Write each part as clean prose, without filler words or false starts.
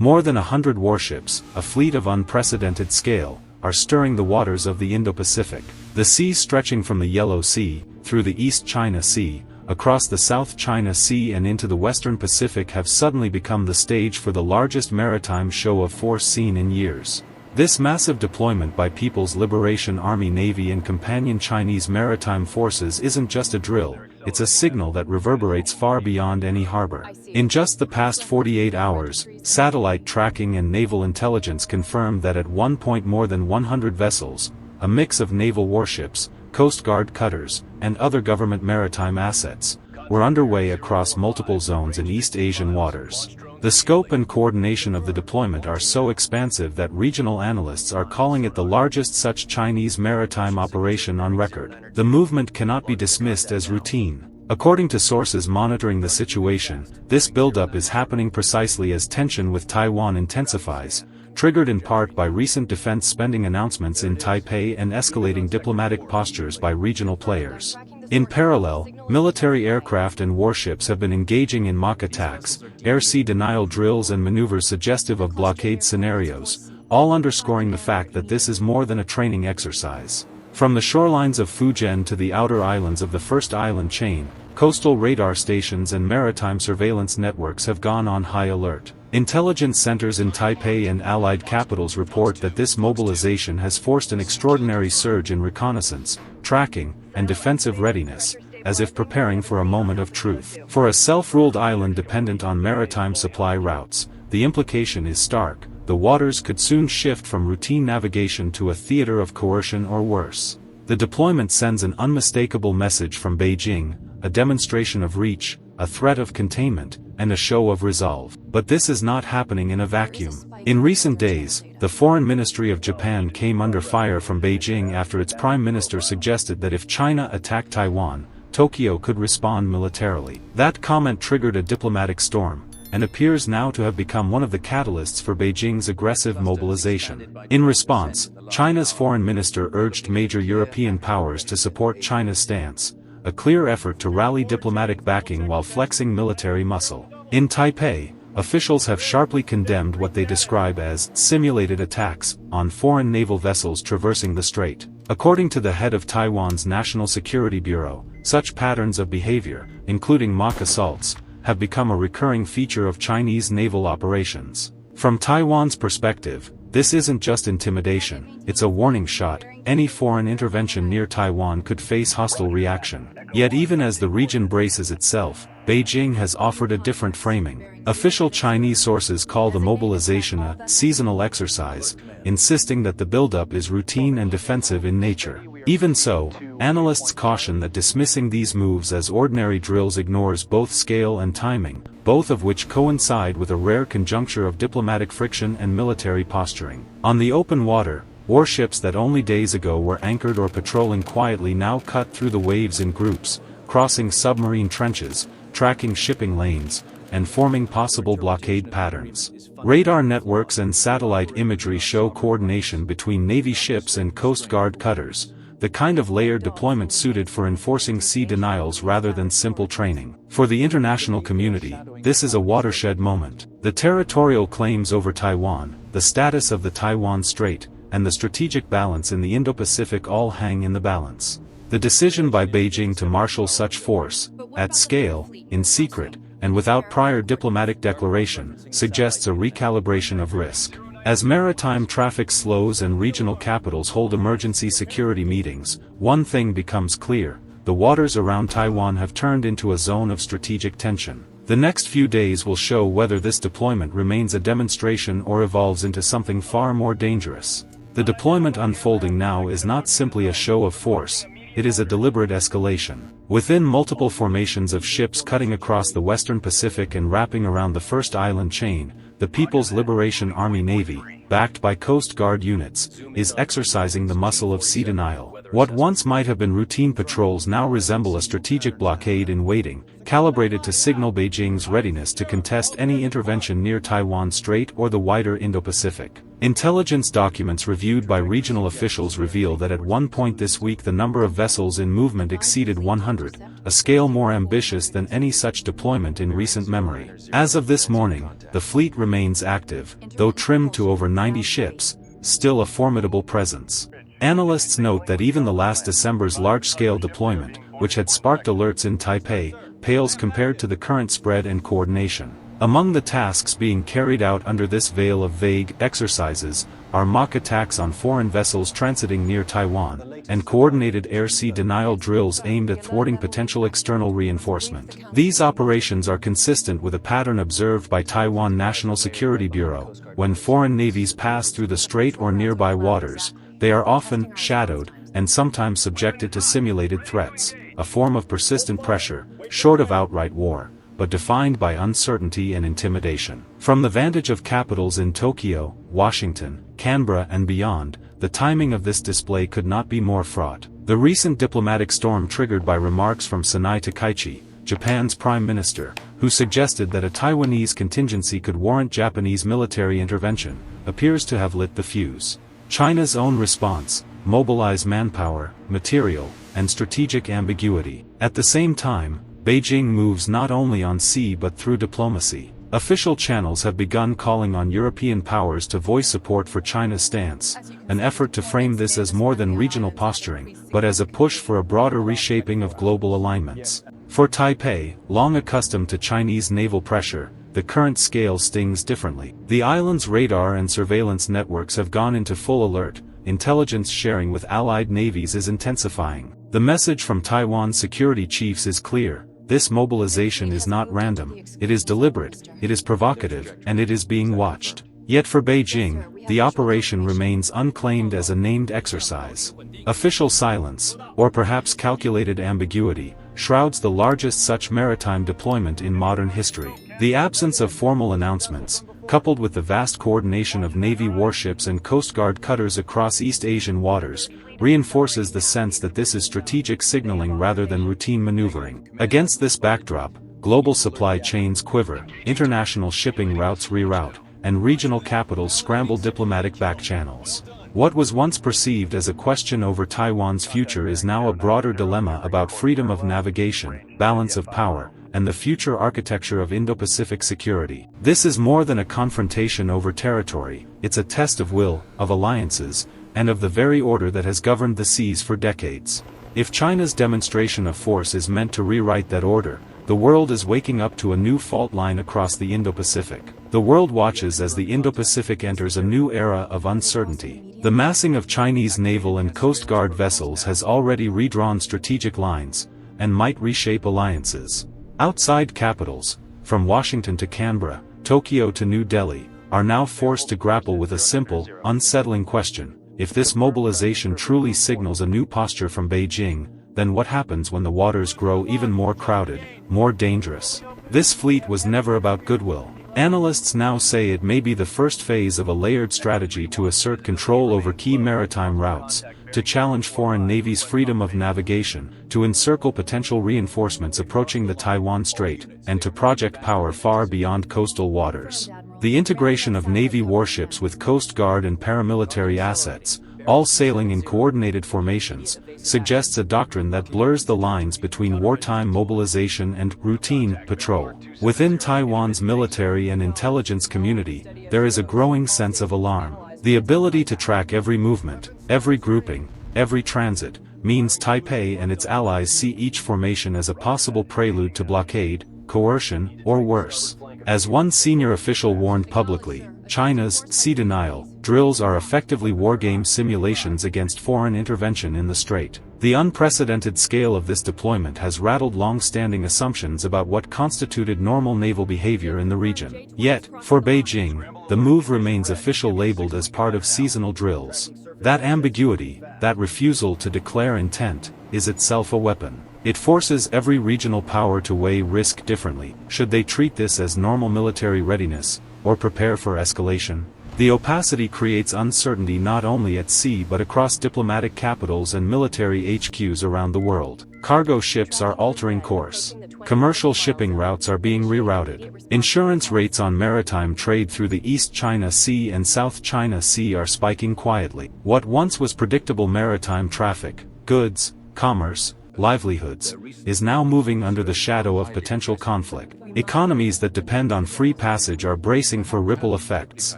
More than 100 warships, a fleet of unprecedented scale, are stirring the waters of the Indo-Pacific. The seas stretching from the Yellow Sea, through the East China Sea, across the South China Sea and into the Western Pacific have suddenly become the stage for the largest maritime show of force seen in years. This massive deployment by People's Liberation Army Navy and companion Chinese maritime forces isn't just a drill, it's a signal that reverberates far beyond any harbor. In just the past 48 hours, satellite tracking and naval intelligence confirmed that at one point more than 100 vessels, a mix of naval warships, Coast Guard cutters, and other government maritime assets, were underway across multiple zones in East Asian waters. The scope and coordination of the deployment are so expansive that regional analysts are calling it the largest such Chinese maritime operation on record. The movement cannot be dismissed as routine. According to sources monitoring the situation, this buildup is happening precisely as tension with Taiwan intensifies, triggered in part by recent defense spending announcements in Taipei and escalating diplomatic postures by regional players. In parallel, military aircraft and warships have been engaging in mock attacks, air-sea denial drills and maneuvers suggestive of blockade scenarios, all underscoring the fact that this is more than a training exercise. From the shorelines of Fujian to the outer islands of the first island chain, coastal radar stations and maritime surveillance networks have gone on high alert. Intelligence centers in Taipei and allied capitals report that this mobilization has forced an extraordinary surge in reconnaissance, tracking, and defensive readiness, as if preparing for a moment of truth. For a self-ruled island dependent on maritime supply routes, the implication is stark: the waters could soon shift from routine navigation to a theater of coercion or worse. The deployment sends an unmistakable message from Beijing, a demonstration of reach, a threat of containment, and a show of resolve. But this is not happening in a vacuum. In recent days, the Foreign Ministry of Japan came under fire from Beijing after its Prime Minister suggested that if China attacked Taiwan, Tokyo could respond militarily. That comment triggered a diplomatic storm, and appears now to have become one of the catalysts for Beijing's aggressive mobilization. In response, China's foreign minister urged major European powers to support China's stance, a clear effort to rally diplomatic backing while flexing military muscle. In Taipei, officials have sharply condemned what they describe as simulated attacks on foreign naval vessels traversing the strait. According to the head of Taiwan's National Security Bureau, such patterns of behavior, including mock assaults, have become a recurring feature of Chinese naval operations. From Taiwan's perspective, this isn't just intimidation, it's a warning shot. Any foreign intervention near Taiwan could face hostile reaction. Yet even as the region braces itself, Beijing has offered a different framing. Official Chinese sources call the mobilization a seasonal exercise, insisting that the buildup is routine and defensive in nature. Even so, analysts caution that dismissing these moves as ordinary drills ignores both scale and timing, both of which coincide with a rare conjuncture of diplomatic friction and military posturing. On the open water, warships that only days ago were anchored or patrolling quietly now cut through the waves in groups, crossing submarine trenches, tracking shipping lanes, and forming possible blockade patterns. Radar networks and satellite imagery show coordination between Navy ships and Coast Guard cutters, the kind of layered deployment suited for enforcing sea denials rather than simple training. For the international community, this is a watershed moment. The territorial claims over Taiwan, the status of the Taiwan Strait, and the strategic balance in the Indo-Pacific all hang in the balance. The decision by Beijing to marshal such force, at scale, in secret, and without prior diplomatic declaration, suggests a recalibration of risk. As maritime traffic slows and regional capitals hold emergency security meetings, one thing becomes clear: the waters around Taiwan have turned into a zone of strategic tension. The next few days will show whether this deployment remains a demonstration or evolves into something far more dangerous. The deployment unfolding now is not simply a show of force, it is a deliberate escalation. Within multiple formations of ships cutting across the Western Pacific and wrapping around the first island chain, the People's Liberation Army Navy, backed by Coast Guard units, is exercising the muscle of sea denial. What once might have been routine patrols now resemble a strategic blockade in waiting, calibrated to signal Beijing's readiness to contest any intervention near Taiwan Strait or the wider Indo-Pacific. Intelligence documents reviewed by regional officials reveal that at one point this week the number of vessels in movement exceeded 100, a scale more ambitious than any such deployment in recent memory. As of this morning, the fleet remains active, though trimmed to over 90 ships, still a formidable presence. Analysts note that even the last December's large-scale deployment, which had sparked alerts in Taipei, pales compared to the current spread and coordination. Among the tasks being carried out under this veil of vague exercises are mock attacks on foreign vessels transiting near Taiwan, and coordinated air-sea denial drills aimed at thwarting potential external reinforcement. These operations are consistent with a pattern observed by Taiwan National Security Bureau. When foreign navies pass through the strait or nearby waters, they are often shadowed, and sometimes subjected to simulated threats, a form of persistent pressure, short of outright war, but defined by uncertainty and intimidation. From the vantage of capitals in Tokyo, Washington, Canberra and beyond, the timing of this display could not be more fraught. The recent diplomatic storm triggered by remarks from Sanai Takaichi, Japan's prime minister, who suggested that a Taiwanese contingency could warrant Japanese military intervention, appears to have lit the fuse. China's own response: mobilize manpower, material, and strategic ambiguity. At the same time, Beijing moves not only on sea but through diplomacy. Official channels have begun calling on European powers to voice support for China's stance, an effort to frame this as more than regional posturing, but as a push for a broader reshaping of global alignments. For Taipei, long accustomed to Chinese naval pressure, the current scale stings differently. The island's radar and surveillance networks have gone into full alert, intelligence sharing with allied navies is intensifying. The message from Taiwan's security chiefs is clear: this mobilization is not random, it is deliberate, it is provocative, and it is being watched. Yet for Beijing, the operation remains unclaimed as a named exercise. Official silence, or perhaps calculated ambiguity, shrouds the largest such maritime deployment in modern history. The absence of formal announcements, coupled with the vast coordination of Navy warships and Coast Guard cutters across East Asian waters, reinforces the sense that this is strategic signaling rather than routine maneuvering. Against this backdrop, global supply chains quiver, international shipping routes reroute, and regional capitals scramble diplomatic backchannels. What was once perceived as a question over Taiwan's future is now a broader dilemma about freedom of navigation, balance of power, and the future architecture of Indo-Pacific security. This is more than a confrontation over territory, it's a test of will, of alliances, and of the very order that has governed the seas for decades. If China's demonstration of force is meant to rewrite that order, the world is waking up to a new fault line across the Indo-Pacific. The world watches as the Indo-Pacific enters a new era of uncertainty. The massing of Chinese naval and Coast Guard vessels has already redrawn strategic lines, and might reshape alliances. Outside capitals, from Washington to Canberra, Tokyo to New Delhi, are now forced to grapple with a simple, unsettling question: if this mobilization truly signals a new posture from Beijing, then what happens when the waters grow even more crowded, more dangerous? This fleet was never about goodwill. Analysts now say it may be the first phase of a layered strategy to assert control over key maritime routes, to challenge foreign navies' freedom of navigation, to encircle potential reinforcements approaching the Taiwan Strait, and to project power far beyond coastal waters. The integration of Navy warships with Coast Guard and paramilitary assets, all sailing in coordinated formations, suggests a doctrine that blurs the lines between wartime mobilization and routine patrol. Within Taiwan's military and intelligence community, there is a growing sense of alarm. The ability to track every movement, every grouping, every transit, means Taipei and its allies see each formation as a possible prelude to blockade, coercion, or worse. As one senior official warned publicly, China's sea denial drills are effectively wargame simulations against foreign intervention in the strait. The unprecedented scale of this deployment has rattled long-standing assumptions about what constituted normal naval behavior in the region. Yet, for Beijing, the move remains officially labeled as part of seasonal drills. That ambiguity, that refusal to declare intent, is itself a weapon. It forces every regional power to weigh risk differently. Should they treat this as normal military readiness, or prepare for escalation? The opacity creates uncertainty not only at sea but across diplomatic capitals and military HQs around the world. Cargo ships are altering course. Commercial shipping routes are being rerouted. Insurance rates on maritime trade through the East China Sea and South China Sea are spiking quietly. What once was predictable maritime traffic, goods, commerce, livelihoods, is now moving under the shadow of potential conflict. Economies that depend on free passage are bracing for ripple effects.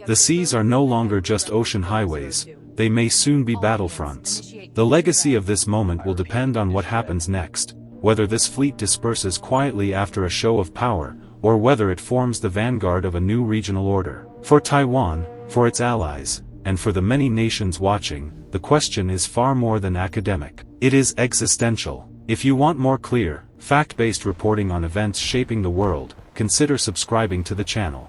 The seas are no longer just ocean highways, they may soon be battlefronts. The legacy of this moment will depend on what happens next, whether this fleet disperses quietly after a show of power, or whether it forms the vanguard of a new regional order. For Taiwan, for its allies, and for the many nations watching, the question is far more than academic. It is existential. If you want more clear, fact-based reporting on events shaping the world, consider subscribing to the channel.